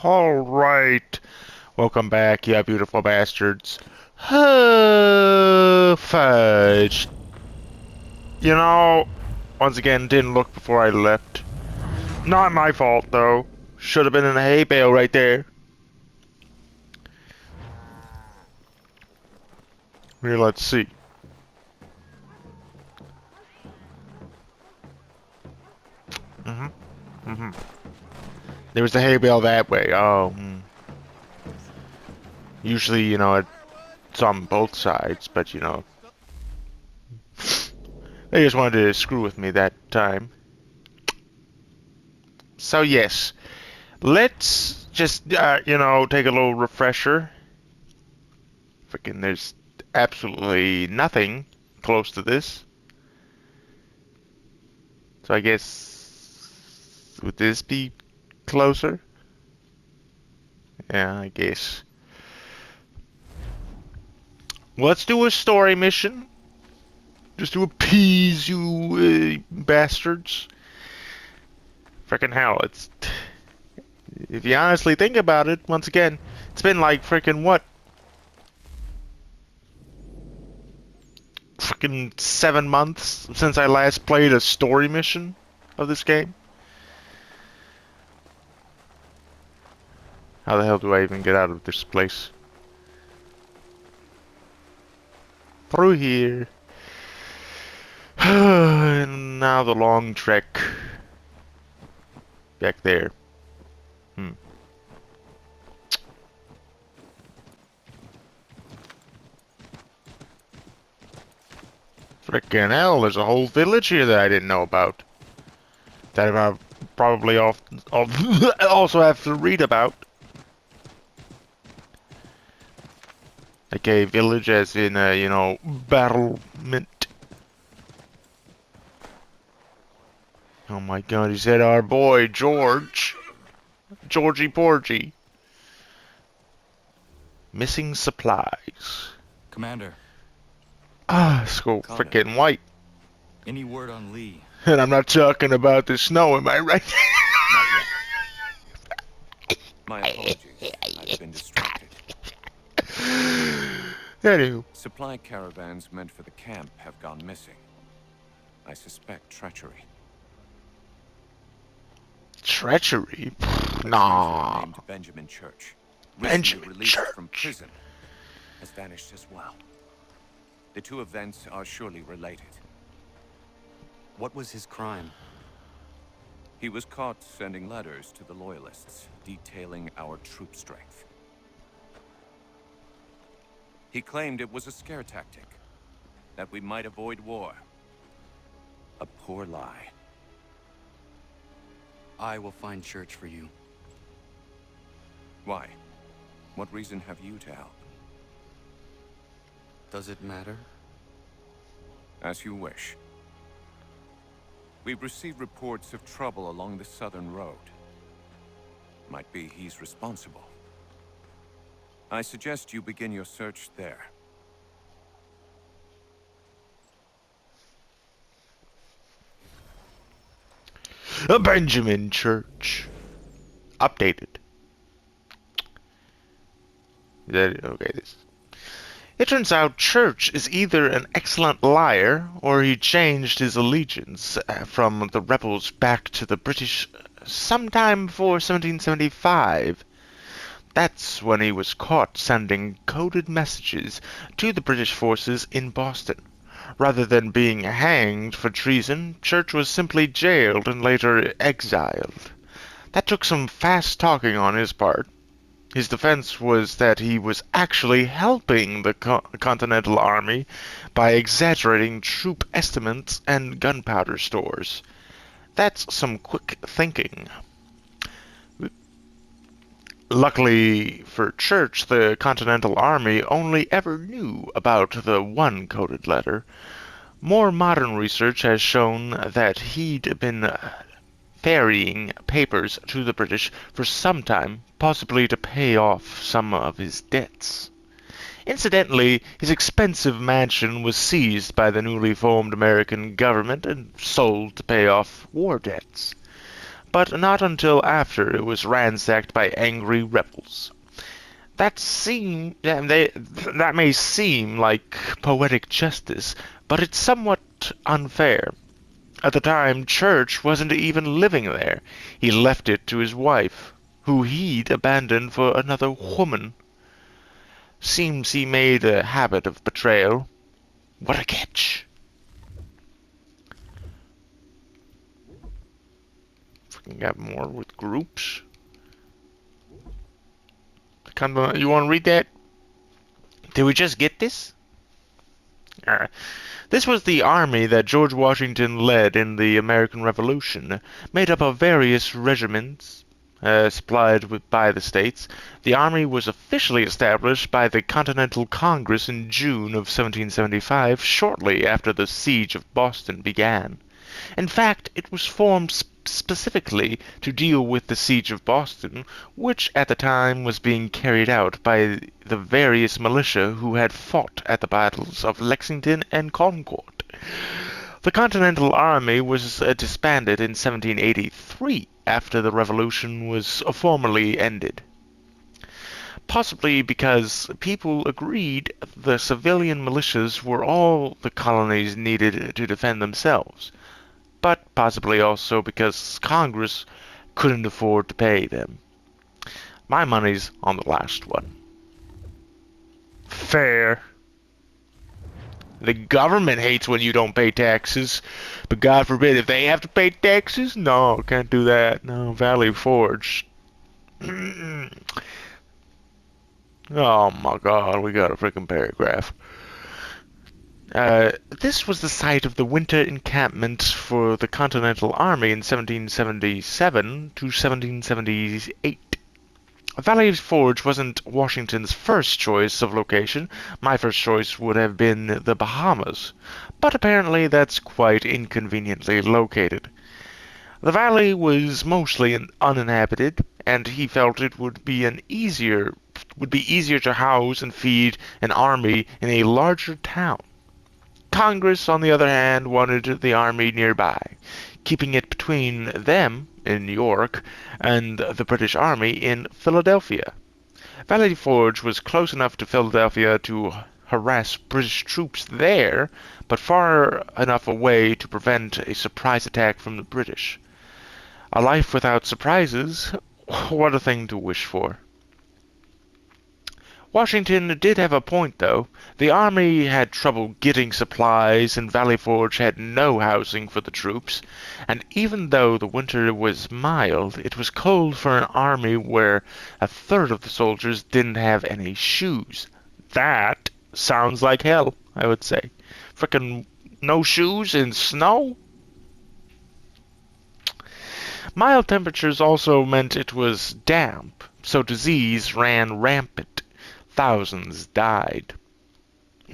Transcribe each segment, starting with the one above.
Alright, welcome back, you beautiful bastards. Oh, fudge. You know, once again, didn't look before I left. Not my fault, though. Should have been in a hay bale right there. Here, let's see. There was the hay bale that way. Oh, Usually, it's on both sides, but, they just wanted to screw with me that time. So, yes. Let's just, take a little refresher. Freaking, there's absolutely nothing close to this. So I guess, would this be closer? Yeah, I guess. Let's do a story mission. Just to appease you bastards. Frickin' hell, it's... If you honestly think about it, once again, it's been like frickin' what? Frickin' 7 months since I last played a story mission of this game. How the hell do I even get out of this place? Through here. And now the long trek. Back there. Frickin' hell, there's a whole village here that I didn't know about. That I probably also have to read about. Like a village as in a, battlement. Oh my god, he said our boy, George. Georgie Porgy. Missing supplies. Commander. Let's go frickin' white. Any word on Lee? And I'm not talking about the snow, am I right? My apologies. I've been distracted. Anywho. Supply caravans meant for the camp have gone missing. I suspect treachery. Treachery? Nah. Named Benjamin Church. Benjamin released Church. from prison. Has vanished as well. The two events are surely related. What was his crime? He was caught sending letters to the Loyalists, detailing our troop strength. He claimed it was a scare tactic, that we might avoid war. A poor lie. I will find Church for you. Why? What reason have you to help? Does it matter? As you wish. We've received reports of trouble along the southern road. Might be he's responsible. I suggest you begin your search there. A Benjamin Church. Updated. Is that okay? It turns out Church is either an excellent liar, or he changed his allegiance from the rebels back to the British sometime before 1775. That's when he was caught sending coded messages to the British forces in Boston. Rather than being hanged for treason, Church was simply jailed and later exiled. That took some fast talking on his part. His defense was that he was actually helping the Continental Army by exaggerating troop estimates and gunpowder stores. That's some quick thinking. Luckily for Church, the Continental Army only ever knew about the one coded letter. More modern research has shown that he'd been ferrying papers to the British for some time, possibly to pay off some of his debts. Incidentally, his expensive mansion was seized by the newly formed American government and sold to pay off war debts. but not until after it was ransacked by angry rebels. That may seem like poetic justice, but it's somewhat unfair. At the time, Church wasn't even living there. He left it to his wife, who he'd abandoned for another woman. Seems he made a habit of betrayal. What a catch. Fucking got more with groups. You want to read that? Did we just get this? This was the army that George Washington led in the American Revolution, made up of various regiments supplied by the states. The army was officially established by the Continental Congress in June of 1775, shortly after the siege of Boston began. In fact, it was formed specifically to deal with the siege of Boston, which at the time was being carried out by the various militia who had fought at the battles of Lexington and Concord. The Continental Army was disbanded in 1783 after the Revolution was formally ended. Possibly because people agreed the civilian militias were all the colonies needed to defend themselves, but possibly also because Congress couldn't afford to pay them. My money's on the last one. Fair. The government hates when you don't pay taxes, but God forbid if they have to pay taxes, no, can't do that. No, Valley Forge. Oh my God, we got a freaking paragraph. This was the site of the winter encampment for the Continental Army in 1777 to 1778. Valley Forge wasn't Washington's first choice of location. My first choice would have been the Bahamas, but apparently that's quite inconveniently located. The valley was mostly uninhabited, and he felt it would be easier to house and feed an army in a larger town. Congress, on the other hand, wanted the army nearby, keeping it between them in New York and the British Army in Philadelphia. Valley Forge was close enough to Philadelphia to harass British troops there, but far enough away to prevent a surprise attack from the British. A life without surprises, what a thing to wish for. Washington did have a point, though. The army had trouble getting supplies, and Valley Forge had no housing for the troops. And even though the winter was mild, it was cold for an army where a third of the soldiers didn't have any shoes. That sounds like hell, I would say. Frickin' no shoes in snow? Mild temperatures also meant it was damp, so disease ran rampant. Thousands died.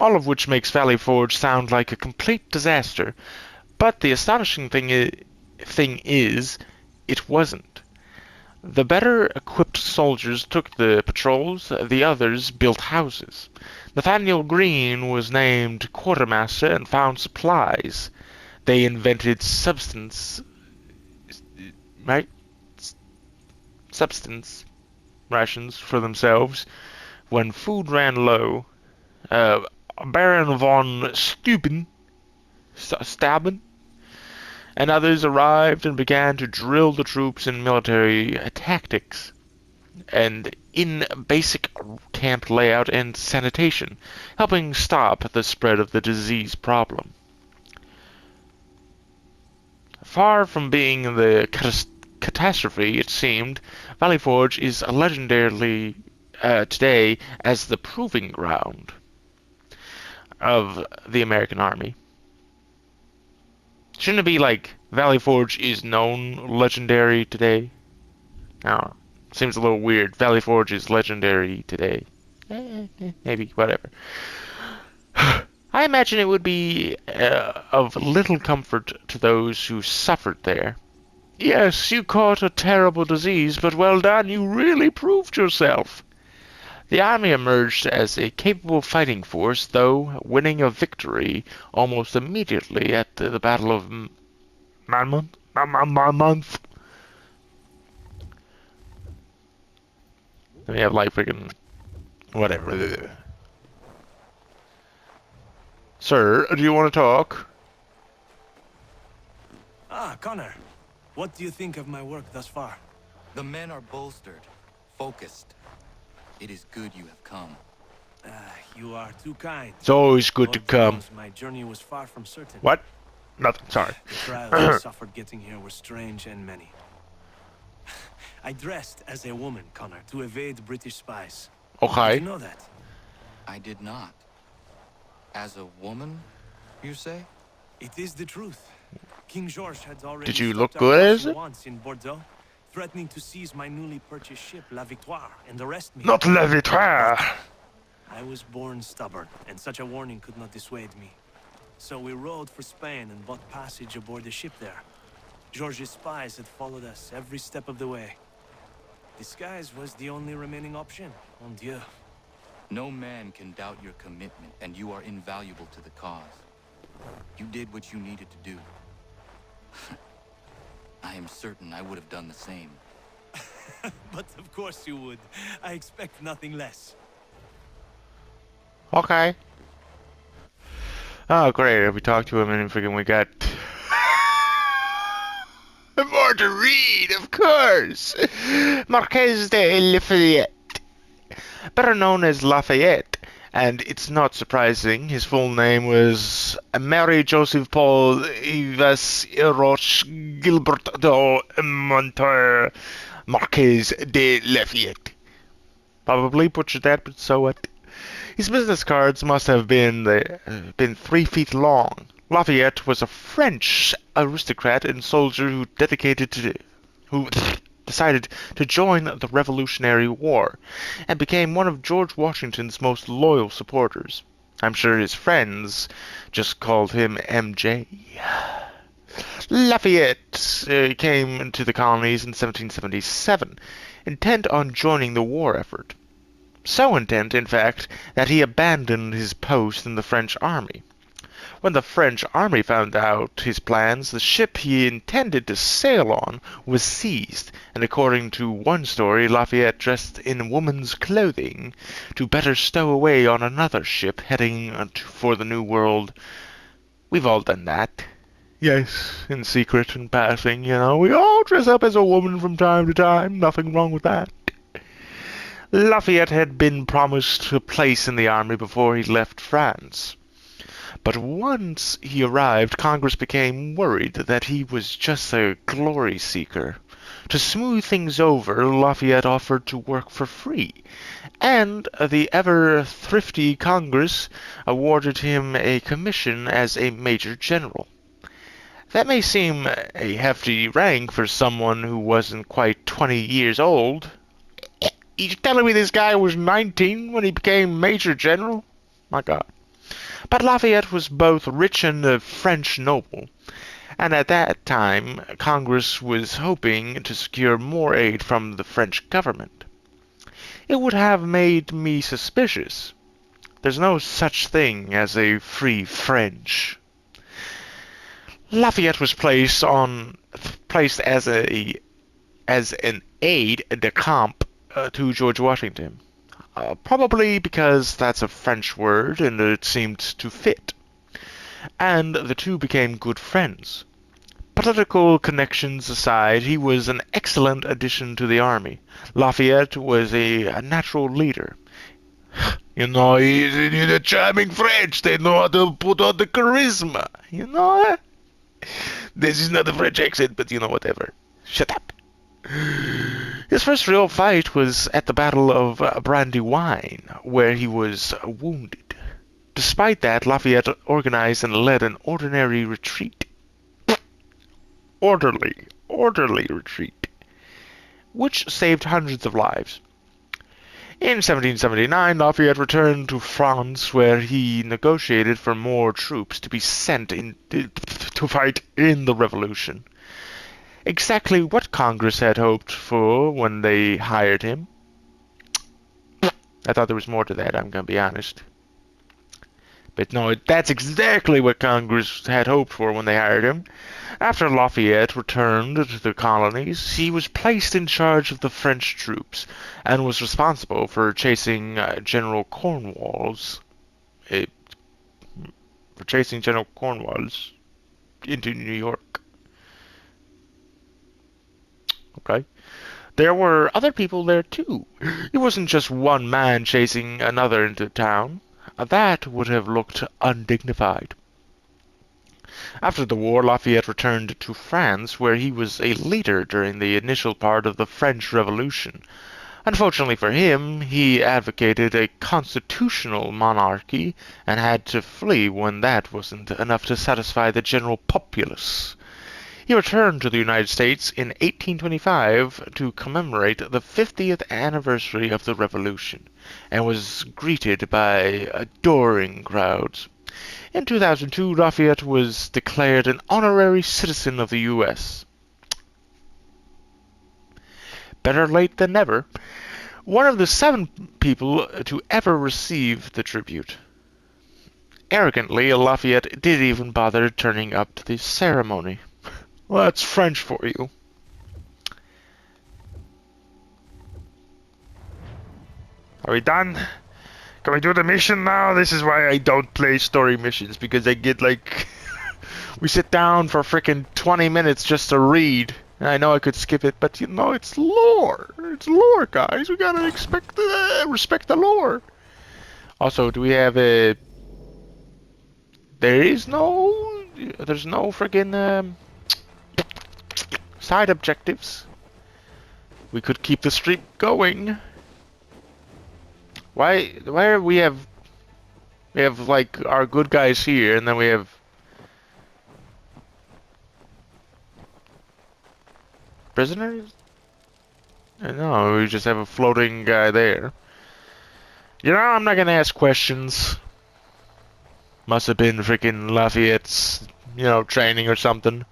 All of which makes Valley Forge sound like a complete disaster, but the astonishing thing is, it wasn't. The better equipped soldiers took the patrols, the others built houses. Nathaniel Greene was named quartermaster and found supplies. They invented substance rations for themselves when food ran low. Baron von Steuben and others arrived and began to drill the troops in military tactics and in basic camp layout and sanitation, helping stop the spread of the disease problem. Far from being the catastrophe it seemed, Valley Forge is legendarily today as the proving ground of the American Army. Shouldn't it be like Valley Forge is known legendary today? No, seems a little weird. Valley Forge is legendary today. Maybe, whatever. I imagine it would be of little comfort to those who suffered there. Yes, you caught a terrible disease, but well done, you really proved yourself. The army emerged as a capable fighting force, though winning a victory almost immediately at the Battle of Monmouth. Then we have like freaking whatever. Sir, do you want to talk? Ah, Connor. What do you think of my work thus far? The men are bolstered, focused. It is good you have come. You are too kind. It's always good to Lord come. James, my journey was far from certain. What? Nothing. Sorry. The trials I suffered getting here were strange and many. I dressed as a woman, Connor, to evade British spies. Did Okay. you know that? I did not. As a woman, you say? It is the truth. King George had already Did you look stopped our good as crossing it? once in Bordeaux, threatening to seize my newly purchased ship, La Victoire, and arrest me. Not La Victoire. I was born stubborn, and such a warning could not dissuade me. So we rode for Spain and bought passage aboard the ship there. George's spies had followed us every step of the way. Disguise was the only remaining option. Mon Dieu. No man can doubt your commitment, and you are invaluable to the cause. You did what you needed to do. I am certain I would have done the same. But of course you would. I expect nothing less. Okay. Oh, great. We talked to him and freaking we got more to read, of course. Marquez de Lafayette, better known as Lafayette, and it's not surprising. His full name was Mary Joseph Paul Yves Roche Gilbert de Montour Marquez de Lafayette. Probably butchered that, but so what? His business cards must have been 3 feet long. Lafayette was a French aristocrat and soldier who decided to join the Revolutionary War and became one of George Washington's most loyal supporters. I'm sure his friends just called him MJ. Lafayette came to the colonies in 1777, intent on joining the war effort. So intent, in fact, that he abandoned his post in the French army. When the French army found out his plans, the ship he intended to sail on was seized, and according to one story, Lafayette dressed in woman's clothing to better stow away on another ship heading for the New World. We've all done that. Yes, in secret and passing, we all dress up as a woman from time to time. Nothing wrong with that. Lafayette had been promised a place in the army before he left France. But once he arrived, Congress became worried that he was just a glory seeker. To smooth things over, Lafayette offered to work for free, and the ever-thrifty Congress awarded him a commission as a major general. That may seem a hefty rank for someone who wasn't quite 20 years old. You telling me this guy was 19 when he became Major General? My God. But Lafayette was both rich and a French noble, and at that time Congress was hoping to secure more aid from the French government. It would have made me suspicious. There's no such thing as a free French. Lafayette was placed as an aide de camp to George Washington. Probably because that's a French word and it seemed to fit. And the two became good friends. Political connections aside, he was an excellent addition to the army. Lafayette was a natural leader. He's the charming French. They know how to put on the charisma. This is not a French accent, but whatever. Shut up. His first real fight was at the Battle of Brandywine, where he was wounded. Despite that, Lafayette organized and led an orderly retreat, which saved hundreds of lives. In 1779, Lafayette returned to France, where he negotiated for more troops to be sent to fight in the Revolution. Exactly what Congress had hoped for when they hired him. I thought there was more to that, I'm going to be honest. But no, that's exactly what Congress had hoped for when they hired him. After Lafayette returned to the colonies, he was placed in charge of the French troops and was responsible for chasing General Cornwallis, uh, into New York. Okay. There were other people there too. It wasn't just one man chasing another into town. That would have looked undignified. After the war, Lafayette returned to France, where he was a leader during the initial part of the French Revolution. Unfortunately for him, he advocated a constitutional monarchy and had to flee when that wasn't enough to satisfy the general populace. He returned to the United States in 1825 to commemorate the 50th anniversary of the Revolution, and was greeted by adoring crowds. In 2002, Lafayette was declared an honorary citizen of the U.S. Better late than never. One of the 7 people to ever receive the tribute. Arrogantly, Lafayette didn't even bother turning up to the ceremony. Well, that's French for you. Are we done? Can we do the mission now? This is why I don't play story missions, because I get like... we sit down for freaking 20 minutes just to read. And I know I could skip it, but you know, it's lore. It's lore, guys. We gotta respect the lore. Also, do we have a... There's no freaking side objectives. We could keep the streak going. Why are we have like our good guys here, and then we have prisoners? No, we just have a floating guy there. You know, I'm not gonna ask questions. Must have been freaking Lafayette's, training or something.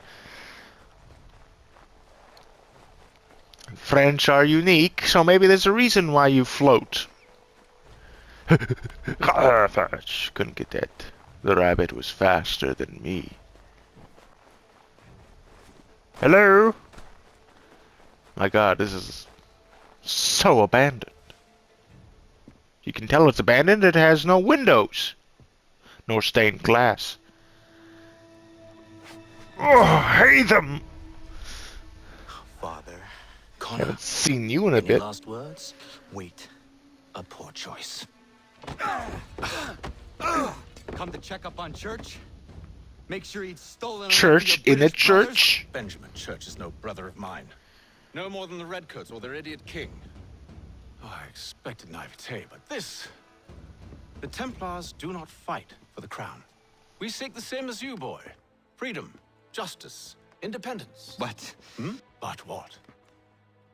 French are unique, so maybe there's a reason why you float. Couldn't get that. The rabbit was faster than me. Hello? My god, this is so abandoned. You can tell it's abandoned. It has no windows. Nor stained glass. Oh, I hate them! Father, Connor, haven't seen you in a any bit. last words? Wait. A poor choice. Come to check up on Church? Make sure he'd stolen Church in a church? Benjamin Church is no brother of mine. No more than the Redcoats or their idiot king. Oh, I expected naivete, but this... The Templars do not fight for the crown. We seek the same as you, boy. Freedom, justice, independence. But... But what?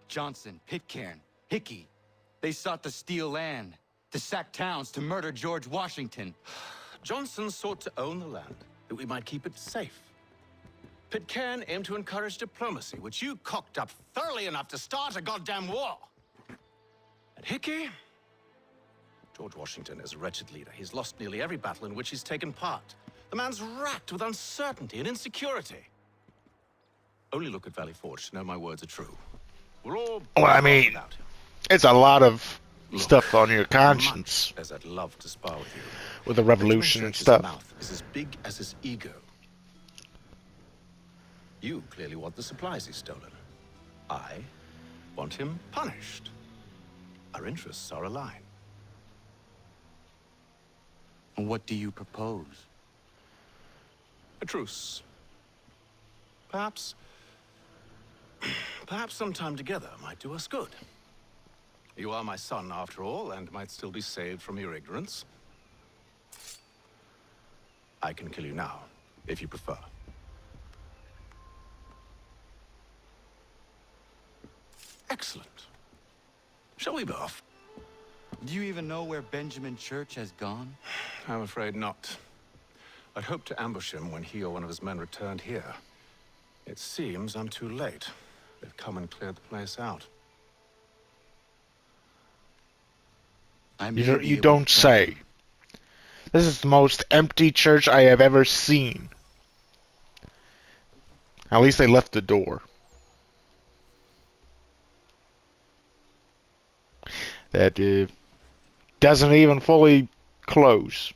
Johnson, Pitcairn, Hickey, they sought to steal land, to sack towns, to murder George Washington. Johnson sought to own the land, that we might keep it safe. Pitcairn aimed to encourage diplomacy, which you cocked up thoroughly enough to start a goddamn war. And Hickey? George Washington is a wretched leader. He's lost nearly every battle in which he's taken part. The man's racked with uncertainty and insecurity. Only look at Valley Forge to know my words are true. We're all... Well, I mean, it's a lot of stuff on your Much conscience as I'd love to spar with you. with the revolution and Benjamin Church's stuff. mouth is as big as his ego. You clearly want the supplies he's stolen. I want him punished. Our interests are aligned. What do you propose? A truce. Perhaps some time together might do us good. You are my son, after all, and might still be saved from your ignorance. I can kill you now, if you prefer. Excellent. Shall we be off? Do you even know where Benjamin Church has gone? I'm afraid not. I'd hoped to ambush him when he or one of his men returned here. It seems I'm too late. They've come and cleared the place out. You don't say. This is the most empty church I have ever seen. At least they left the door. That doesn't even fully close.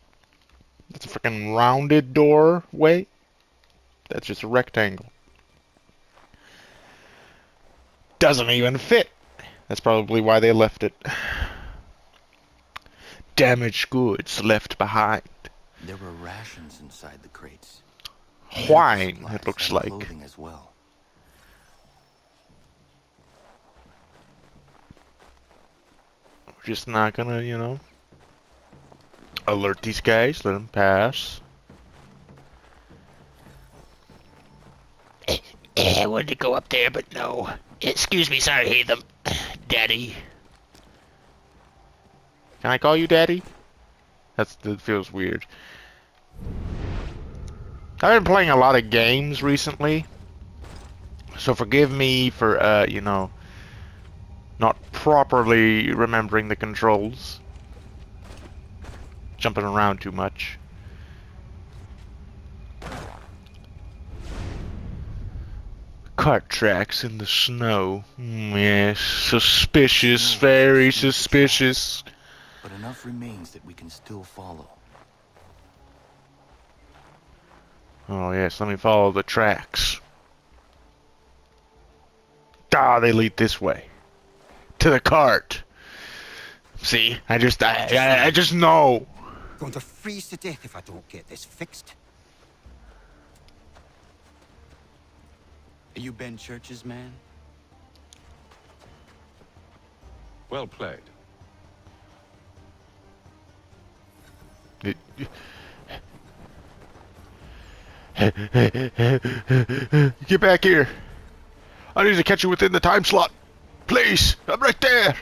It's a freaking rounded doorway. That's just a rectangle. Doesn't even fit. That's probably why they left it. Damaged goods left behind. There were rations inside the crates. Wine, Medical it looks supplies and like. clothing as well. We're just not gonna, alert these guys, let them pass. I wanted to go up there, but no. Excuse me, sorry, hey them. Daddy. Can I call you Daddy? That feels weird. I've been playing a lot of games recently, so forgive me for, not properly remembering the controls. Jumping around too much. Cart tracks in the snow. Yes, suspicious, very suspicious. But enough remains that we can still follow. Oh yes, let me follow the tracks. Ah, they lead this way. To the cart. See, I just know. Going to freeze to death if I don't get this fixed. Are you Ben Church's man? Well played. Get back here. I need to catch you within the time slot. Please, I'm right there.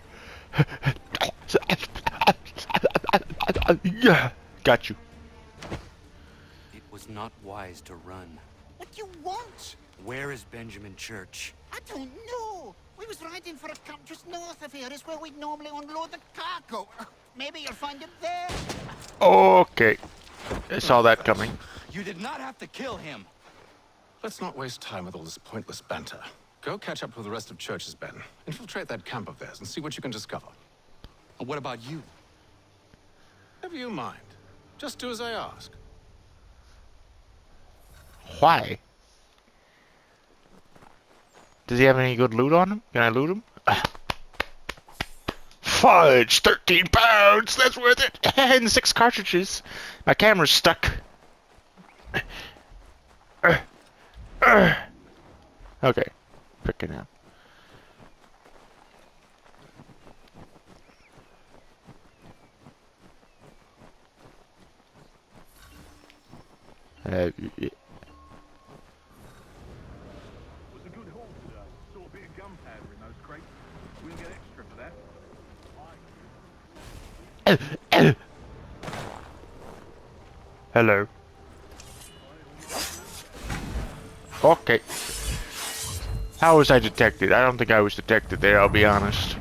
Yeah, got you. It was not wise to run. What do you want? Where is Benjamin Church? I don't know. We was riding for a camp just north of here. Is where we'd normally unload the cargo. Maybe you'll find him there. Okay. I saw that coming. You did not have to kill him. Let's not waste time with all this pointless banter. Go catch up with the rest of Church's Ben. Infiltrate that camp of theirs and see what you can discover. And what about you? Never you mind. Just do as I ask. Why? Does he have any good loot on him? Can I loot him? Fudge! 13 pounds! That's worth it! And 6 cartridges. My camera's stuck. Okay. Picking up. Was a good haul today. Saw a bit of gunpowder in those crates. We'll get extra for that. Hello. Okay. How was I detected? I don't think I was detected there, I'll be honest.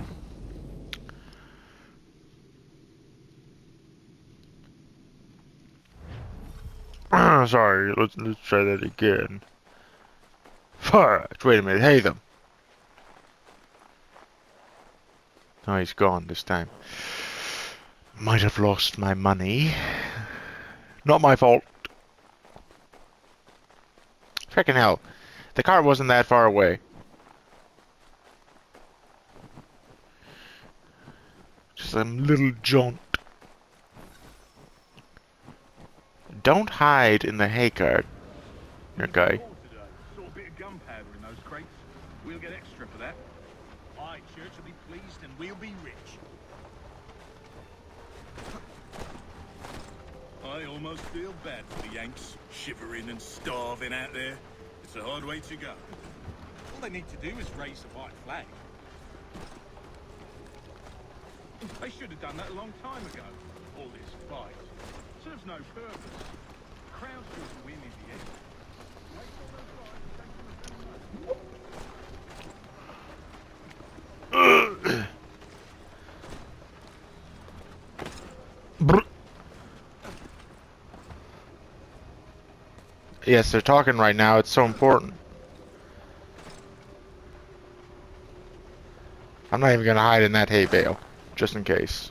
Sorry, let's try that again. Fudge! Wait a minute, hey them. Oh, he's gone this time. Might have lost my money. Not my fault. Frickin' hell. The car wasn't that far away. Just a little jaunt. Don't hide in the hay cart. Okay. Saw a bit of gunpowder in those crates. We'll get extra for that. Aye, Church will be pleased and we'll be rich. I almost feel bad for the Yanks, shivering and starving out there. It's a hard way to go. All they need to do is raise the white flag. They should have done that a long time ago. All this fight serves no purpose. Crowds should win in the end. Wait till those guys take them. Yes, they're talking right now. It's so important. I'm not even gonna hide in that hay bale, just in case.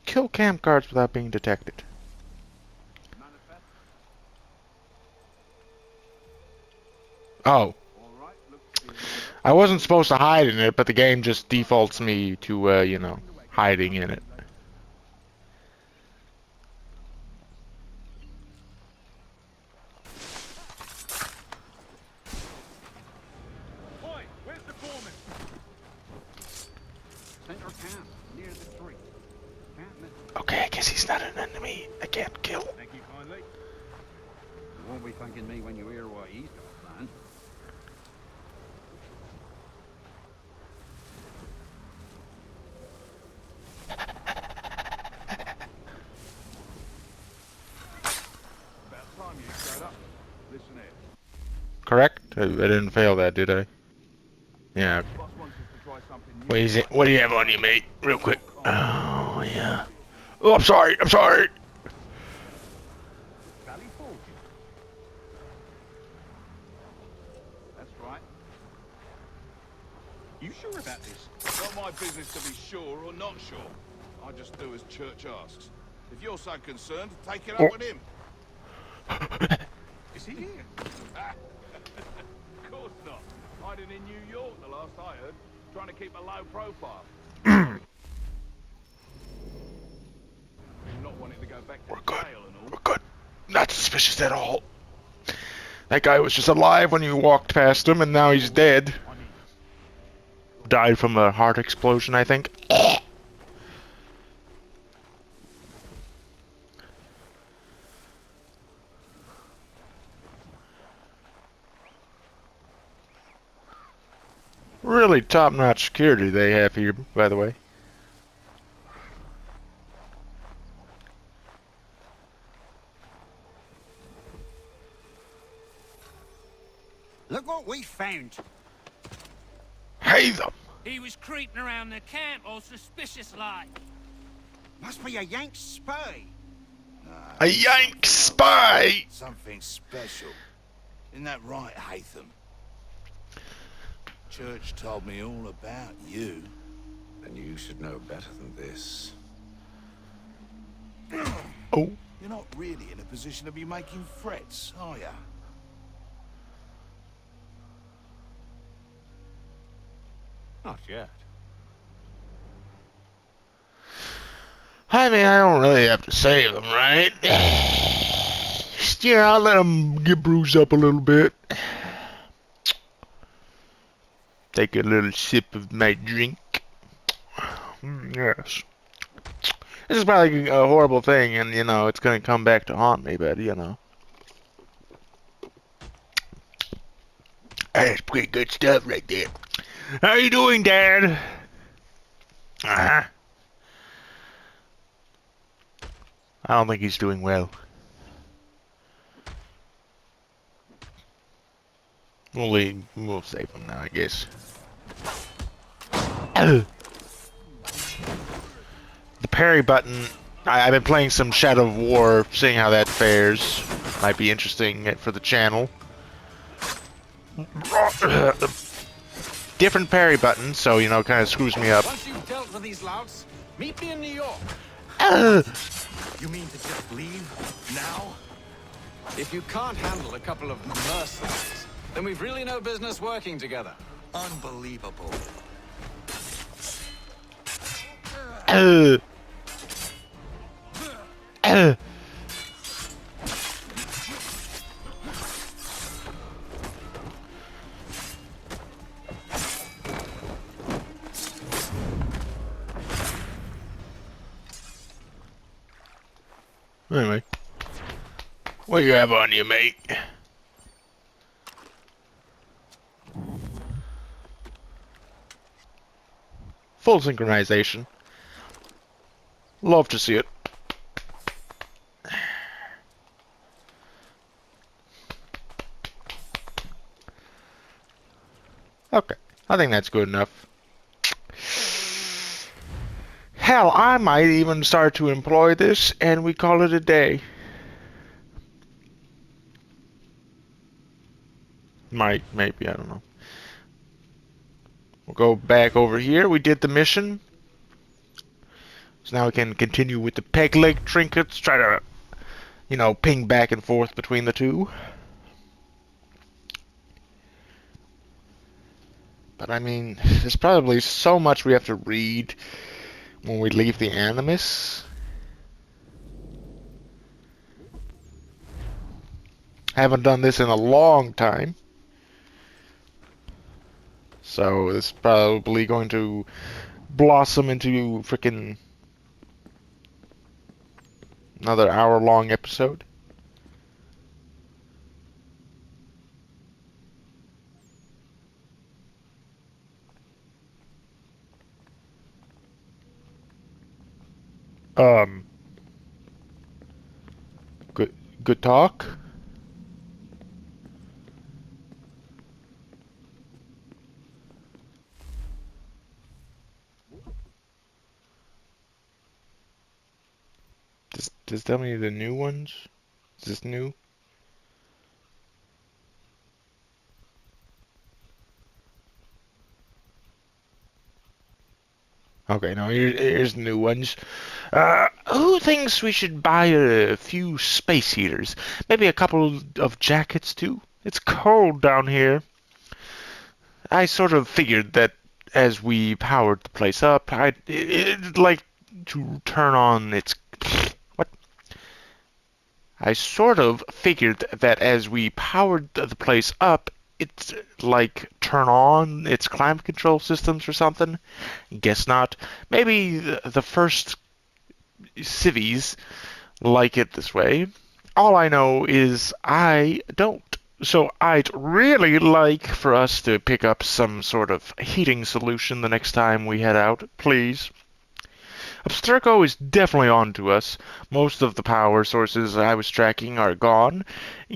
Kill camp guards without being detected. Oh. I wasn't supposed to hide in it, but the game just defaults me to, you know, hiding in it. Okay, I guess he's not an enemy I can't kill. Thank you kindly. You won't be thanking me when you hear what he's got planned. About time you showed up. Listen here. Correct? I didn't fail that, did I? Yeah. Boss wants us to try something new. What is it? What do you have on you, mate? Real quick. Oh, yeah. Oh, I'm sorry. I'm sorry. Valley Forge. That's right. You sure about this? Not my business to be sure or not sure. I just do as Church asks. If you're so concerned, take it up with him. Is he here? Of course not. Hiding in New York, the last I heard. Trying to keep a low profile. Not wanting to go back to We're good. jail and all. We're good. Not suspicious at all. That guy was just alive when you walked past him, and now he's dead. Died from a heart explosion, I think. Really top-notch security they have here, by the way. Look what we found. Hey them! He was creeping around the camp all suspicious like. Must be a Yank spy. A Yank spy! Something special. Isn't that right, Hatham? Church told me all about you. Then you should know better than this. Oh. You're not really in a position to be making threats, are you? Not yet. I mean, I don't really have to save them, right? Yeah, I'll let them get bruised up a little bit. Take a little sip of my drink. Yes. This is probably a horrible thing, and, you know, it's going to come back to haunt me, but, you know. That's pretty good stuff right there. How you doing, Dad? Uh-huh. I don't think he's doing well. We'll save him now, I guess. The parry button. I've been playing some Shadow of War, seeing how that fares. Might be interesting for the channel. Different parry button, so you know, kind of screws me up. Once you've dealt with these louts, meet me in New York. You mean to just leave now? If you can't handle a couple of mercenaries, then we've really no business working together. Unbelievable. Anyway, what do you have on you, mate? Full synchronization. Love to see it. I think that's good enough. Hell, I might even start to employ this, and we call it a day. Might, maybe, I don't know. We'll go back over here. We did the mission. So now we can continue with the peg leg trinkets. Try to, ping back and forth between the two. But I mean, there's probably so much we have to read when we leave the Animus. Haven't done this in a long time. So it's probably going to blossom into freaking another hour-long episode. Um, good talk. Does tell me the new ones? Is this new? Okay, no, here's the new ones. Who thinks we should buy a few space heaters? Maybe a couple of jackets, too? It's cold down here. I sort of figured that as we powered the place up, it'd like to turn on its... What? I sort of figured that as we powered the place up, it's like turn on its climate control systems or something. Guess not. Maybe the first civies like it this way. All I know is I don't. So I'd really like for us to pick up some sort of heating solution the next time we head out, please. Abstergo is definitely on to us. Most of the power sources I was tracking are gone.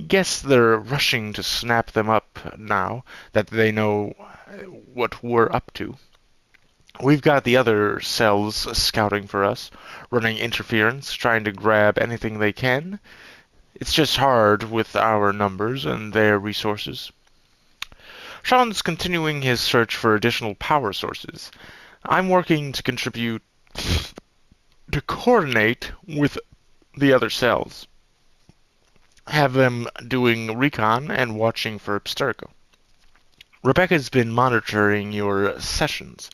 Guess they're rushing to snap them up now that they know what we're up to. We've got the other cells scouting for us, running interference, trying to grab anything they can. It's just hard with our numbers and their resources. Sean's continuing his search for additional power sources. I'm working to contribute to coordinate with the other cells. Have them doing recon and watching for Abstergo. Rebecca's been monitoring your sessions.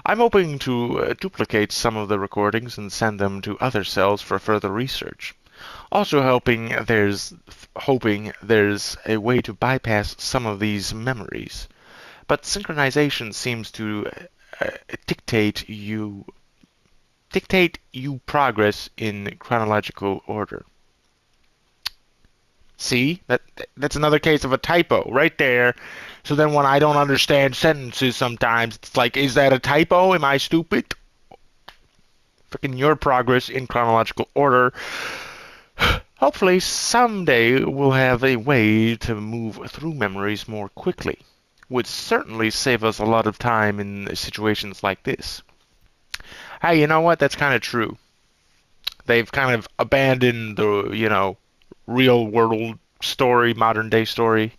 I'm hoping to duplicate some of the recordings and send them to other cells for further research. Also hoping there's a way to bypass some of these memories. But synchronization seems to dictate you progress in chronological order. See? That's another case of a typo right there. So then when I don't understand sentences sometimes, it's like, is that a typo? Am I stupid? Freaking your progress in chronological order. Hopefully someday we'll have a way to move through memories more quickly. Would certainly save us a lot of time in situations like this. Hey, you know what? That's kind of true. They've kind of abandoned the, real world story, modern day story,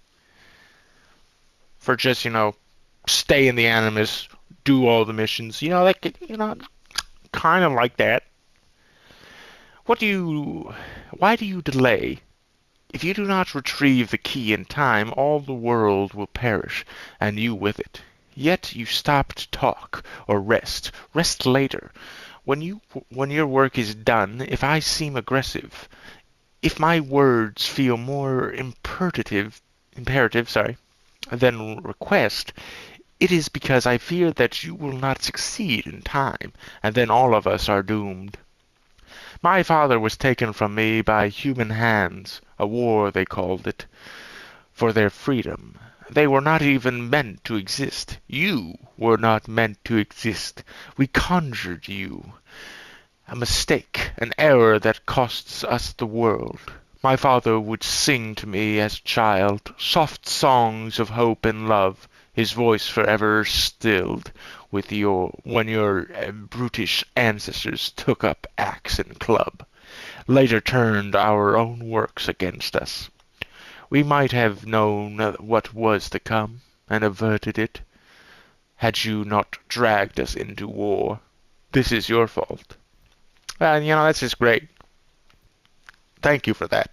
for just, stay in the Animus, do all the missions. Kind of like that. Why do you delay? If you do not retrieve the key in time, all the world will perish, and you with it. Yet you stop to talk or rest. Rest later. When your work is done, if I seem aggressive, if my words feel more imperative, than request, it is because I fear that you will not succeed in time, and then all of us are doomed. My father was taken from me by human hands, a war they called it, for their freedom. They were not even meant to exist. You were not meant to exist. We conjured you. A mistake, an error that costs us the world. My father would sing to me as a child soft songs of hope and love. his voice forever stilled with when your brutish ancestors took up axe and club, later turned our own works against us. We might have known what was to come, and averted it, had you not dragged us into war. This is your fault. And, that's just great. Thank you for that.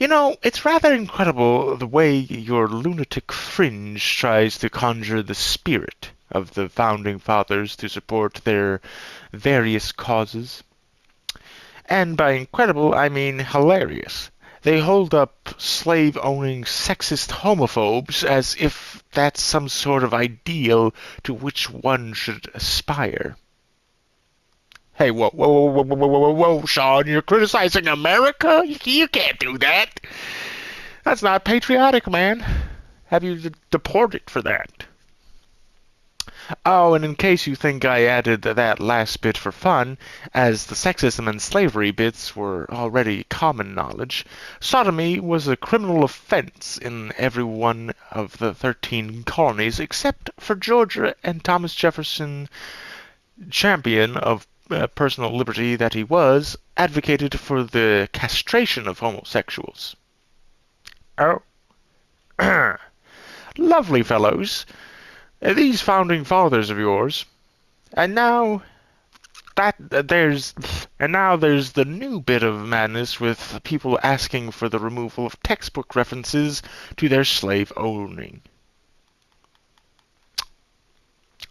It's rather incredible the way your lunatic fringe tries to conjure the spirit of the Founding Fathers to support their various causes. And by incredible, I mean hilarious. They hold up slave-owning sexist homophobes as if that's some sort of ideal to which one should aspire. Hey, whoa, whoa, whoa, whoa, whoa, whoa, whoa, Sean, you're criticizing America? You can't do that. That's not patriotic, man. Have you deported for that? Oh, and in case you think I added that last bit for fun, as the sexism and slavery bits were already common knowledge, sodomy was a criminal offense in every one of the 13 colonies except for Georgia, and Thomas Jefferson, champion of personal liberty that he was, advocated for the castration of homosexuals. Oh. Lovely fellows, these founding fathers of yours. And now there's the new bit of madness with people asking for the removal of textbook references to their slave owning.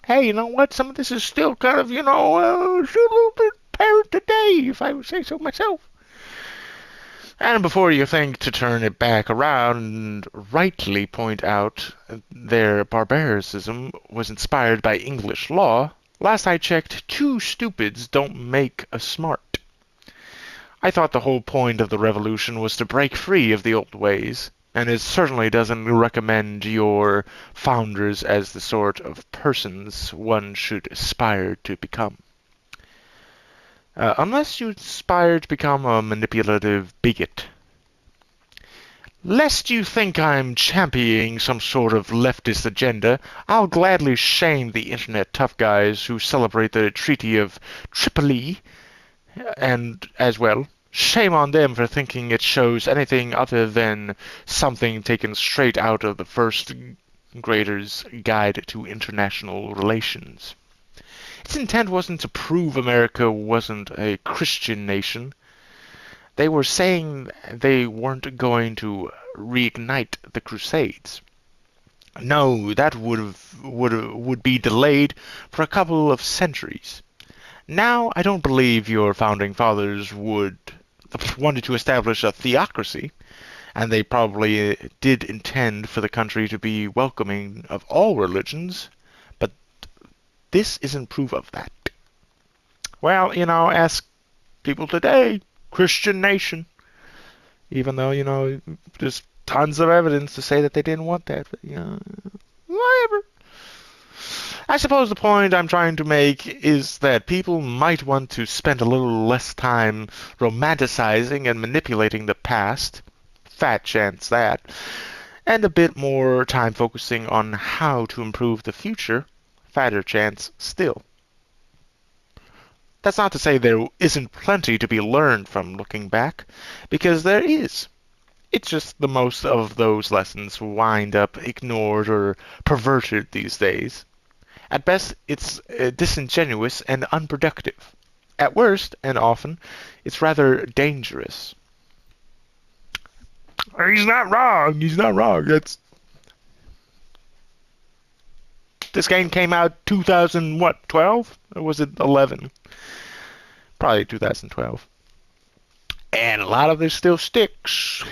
Hey, you know what? Some of this is still kind of, still a little bit parent today, if I would say so myself. And before you think to turn it back around and rightly point out their barbaricism was inspired by English law, last I checked, two stupids don't make a smart. I thought the whole point of the revolution was to break free of the old ways, and it certainly doesn't recommend your founders as the sort of persons one should aspire to become. Unless you aspire to become a manipulative bigot. Lest you think I'm championing some sort of leftist agenda, I'll gladly shame the internet tough guys who celebrate the Treaty of Tripoli, and as well, shame on them for thinking it shows anything other than something taken straight out of the first grader's guide to international relations. Its intent wasn't to prove America wasn't a Christian nation. They were saying they weren't going to reignite the Crusades. No, that would be delayed for a couple of centuries. Now, I don't believe your founding fathers wanted to establish a theocracy, and they probably did intend for the country to be welcoming of all religions, but this isn't proof of that. Well, ask people today, Christian nation. Even though, there's tons of evidence to say that they didn't want that, but, whatever. I suppose the point I'm trying to make is that people might want to spend a little less time romanticizing and manipulating the past, fat chance that, and a bit more time focusing on how to improve the future, fatter chance still. That's not to say there isn't plenty to be learned from looking back, because there is. It's just the most of those lessons wind up ignored or perverted these days. At best, it's disingenuous and unproductive. At worst, and often, it's rather dangerous. He's not wrong. He's not wrong. This game came out 2012? Or was it 11? Probably 2012. And a lot of this still sticks.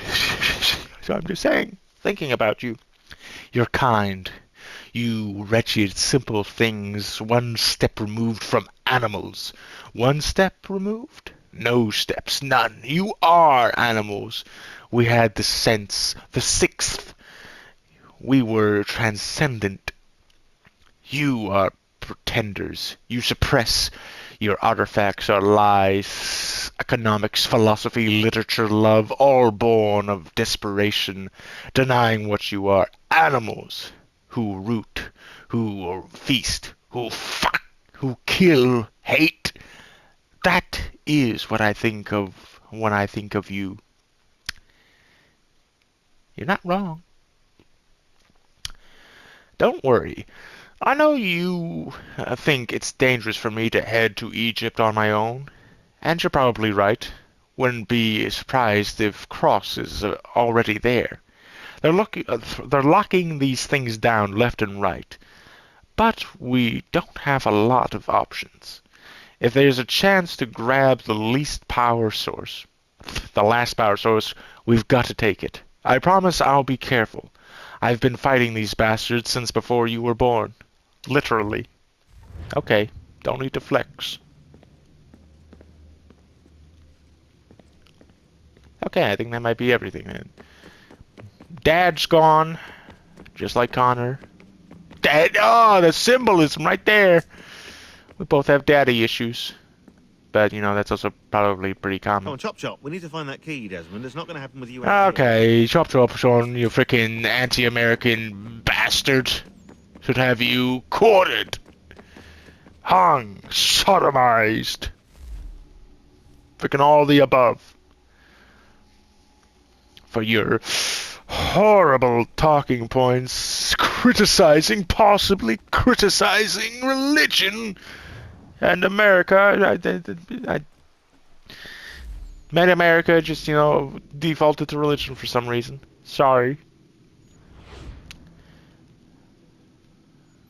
So I'm just saying, thinking about you. You're kind. You wretched, simple things, one step removed from animals. One step removed? No steps, none. You are animals. We had the sense, the sixth. We were transcendent. You are pretenders. You suppress. Your artifacts are lies, economics, philosophy, literature, love, all born of desperation, denying what you are. Animals. who root, who feast, who fuck, who kill, hate. That is what I think of when I think of you. You're not wrong. Don't worry. I know you think it's dangerous for me to head to Egypt on my own, and you're probably right. Wouldn't be surprised if Cross is already there. They're locking these things down left and right. But we don't have a lot of options. If there's a chance to grab the least power source, the last power source, we've got to take it. I promise I'll be careful. I've been fighting these bastards since before you were born. Literally. Okay, don't need to flex. Okay, I think that might be everything then. Dad's gone, just like Connor. Dad, oh, the symbolism right there. We both have daddy issues. But, you know, that's also probably pretty common. Come on, Chop Chop. We need to find that key, Desmond. It's not going to happen with you out here. Okay, Chop Chop, Sean, you freaking anti-American bastard. Should have you quartered, hung, sodomized. Freaking all the above. For your horrible talking points, possibly criticizing religion and America. I made America just, you know, defaulted to religion for some reason. Sorry.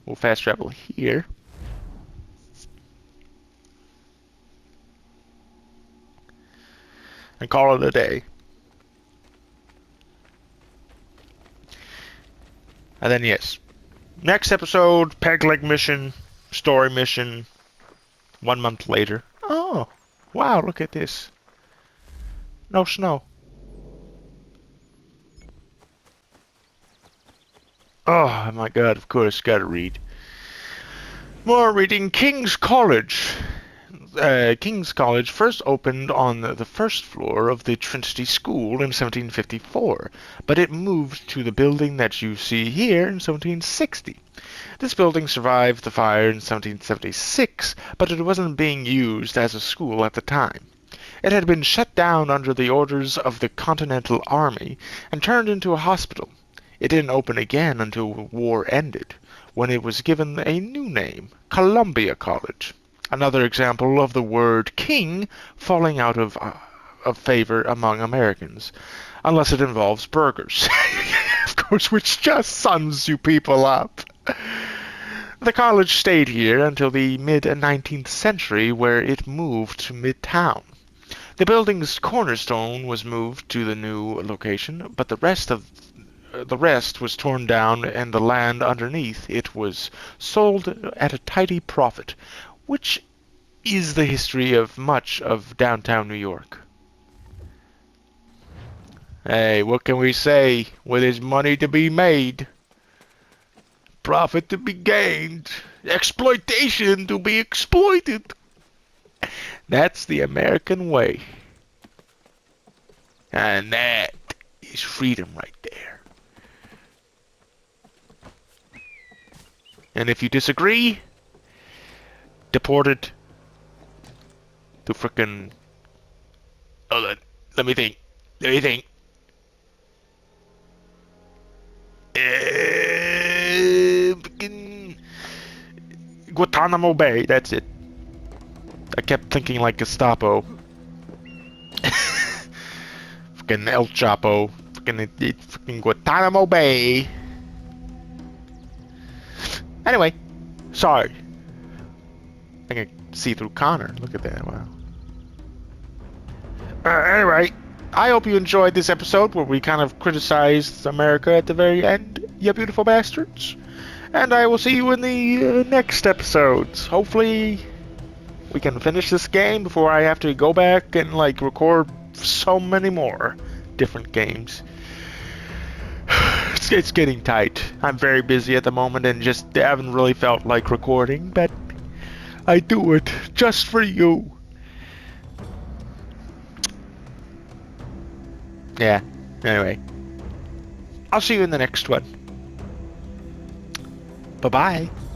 We'll fast travel here. And call it a day. And then, yes. Next episode, Peg Leg mission, story mission, 1 month later. Oh, wow, look at this. No snow. Oh my god, of course, gotta read. More reading. King's College. King's College first opened on the first floor of the Trinity School in 1754, but it moved to the building that you see here in 1760. This building survived the fire in 1776, but it wasn't being used as a school at the time. It had been shut down under the orders of the Continental Army and turned into a hospital. It didn't open again until war ended, when it was given a new name, Columbia College. Another example of the word king falling out of favor among Americans, unless it involves burgers. Of course, which just sums you people up. The college stayed here until the mid-19th century, where it moved to Midtown. The building's cornerstone was moved to the new location, but the rest was torn down, and the land underneath it was sold at a tidy profit, which is the history of much of downtown New York. Hey, what can we say? When there's money to be made, profit to be gained, exploitation to be exploited. That's the American way. And that is freedom right there. And if you disagree, deported to frickin'... Hold on. Let me think. Guantanamo Bay, that's it. I kept thinking like Gestapo. Fucking El Chapo. Fucking Guantanamo Bay. Anyway, sorry. I can see through Connor. Look at that, wow. Anyway, I hope you enjoyed this episode where we kind of criticized America at the very end, you beautiful bastards. And I will see you in the next episodes. Hopefully, we can finish this game before I have to go back and like record so many more different games. It's getting tight. I'm very busy at the moment and just haven't really felt like recording, but I do it just for you. Yeah, anyway. I'll see you in the next one. Bye-bye.